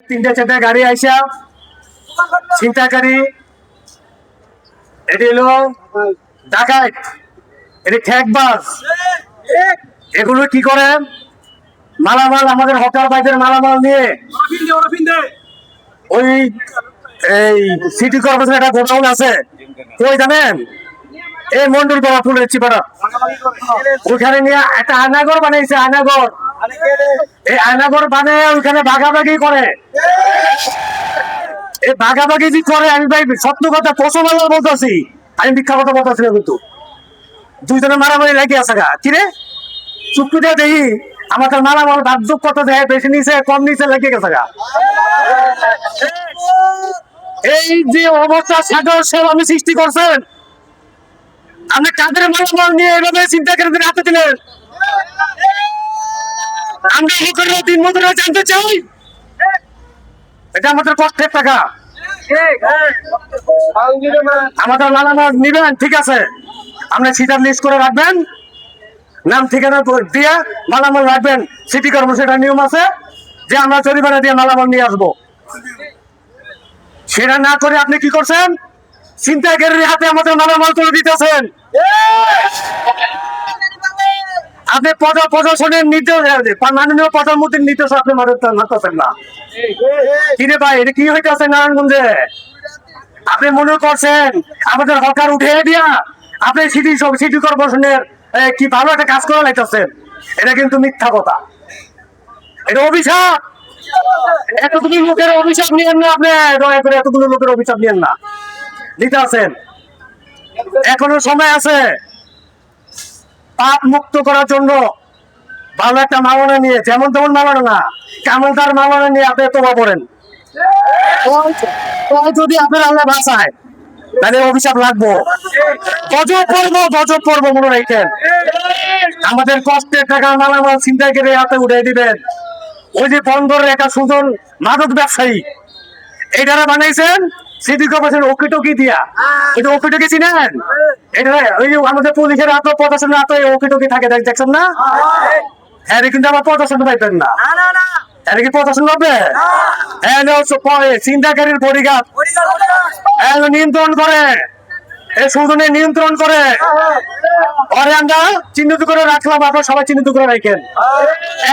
তিনটা চারটা গাড়ি আইসা ছিনতাইকারী, এটি হলো ডাকাত, এটি ঠেকবাজ। এগুলো কি করে? মালামাল, আমাদের হকার ভাইদের মালামাল নিয়ে ওই এই সিটি কর্পোরেশন একটা গোডাউন আছে, ওই জানেন এই মন্ডল পাড়া ফুলের চিপাড়া, ওইখানে নিয়ে একটা আয়নাগর বানাইছে। আয়নাগর, এই আয়নাগর বানিয়ে ওইখানে ভাগাভাগি করে। এই ভাগাভাগি যে করে, আমি ভাই সত্য কথা পশমাল বলতেছি, আমি মিথ্যা কথা বলতেছি না। কিন্তু দুইজনে মারামারি লাগে আছে গা, কিরে চুক্তি দিয়ে দেখি আমাদের মালামাল ভাগযোগ কত দেয়, বেশি নিচে কম নিচে লেগে গেছে গা। এই যে অবস্থা সাগর সেব আমি সৃষ্টি করছেন, আপনি কাদের মালামাল নিয়ে এভাবে চিন্তা করে হাতে দিলেন? আমরা লোকের দিন মজুরা জানতে চাই, এটা আমাদের কষ্টের টাকা। আমাদের মালামাল নিবেন, ঠিক আছে, আপনি সিটার লিস্ট করে রাখবেন, নাম ঠিকানা দিয়ে মালামাল রাখবেন। সিটি কর্পোরেশনের নিয়ম আছে যে আমরা জরিমানা দিয়ে মালামাল নিয়ে আসবো। সেটা না করে আপনি কি করছেন? ছিনতাইকারীর হাতে আমাদের মালামাল তুলে দিতেছেন। আপনি প্রশাসনের নির্দেশ, মাননীয় প্রধানমন্ত্রীর নির্দেশ আপনি মানতেছেন না। কিরে ভাই, এটা কি হইতেছে নারায়ণগঞ্জে? আপনি মনে করছেন আমাদের হকার উঠে দিয়া আপনি সিটি কর্পোরেশনের কি ভালো একটা কাজ করা লাগতেছেন? এটা কিন্তু মিথ্যা কথা, এটা অভিশাপ। এতগুলো লোকের অভিশাপ নিয়েন না আপনি, দয়া করে এতগুলো লোকের অভিশাপ নিয়েন না। নিতে আছেন, এখনো সময় আছে পাপ মুক্ত করার জন্য। ভালো একটা মাওলানা নিয়ে, যেমন তেমন মাওলানা না, কামালদার মাওলানা নিয়ে আপনি তোবা পড়েন। যদি আপনার আল্লাহ বাঁচায় তাহলে অভিশাপ লাগবো, গজব পড়বো মনে রাখেন। আমাদের কষ্টের টাকা মালামাল ছিনতাইকারী হাতে উঠে দিবেন। ওই যে বন্দরের একটা সুজন মাদক ব্যবসায়ী, এটারা বানাইছেন সিটি কর্পোরেশন ওকে টকি দিয়া। এটা ওকে টকি চিনেন? এটা ওই যে আমাদের পুলিশের হাতে, প্রশাসনের হাতে ওকে টকি থাকে, দেখছেন না? হ্যাঁ, কিন্তু আমার প্রশাসন পাইতেন না। এটা কি প্রশাসন হবে? চিন্তাকারীর বডিগার্ড নিয়ন্ত্রণ করে, এই সুজনে নিয়ন্ত্রণ করে। পরে আমরা চিহ্নিত করে রাখলাম, আপনারা সবাই চিহ্নিত করে রাখেন।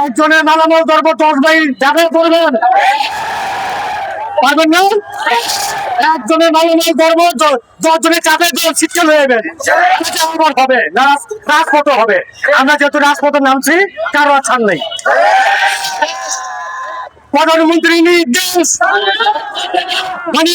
একজনের মালামাল ধরবো, 10 ভাই যাবে করবেন, পারবেন না? একজনের মালামাল ধরবো, 10 জনের চাপে শীতকাল হয়ে যাবে, হবে না, রাজপথ হবে। আমরা যেহেতু রাজপথে নামছি, কারো আর ছাড় নেই। প্রধানমন্ত্রী নির্দেশ মানে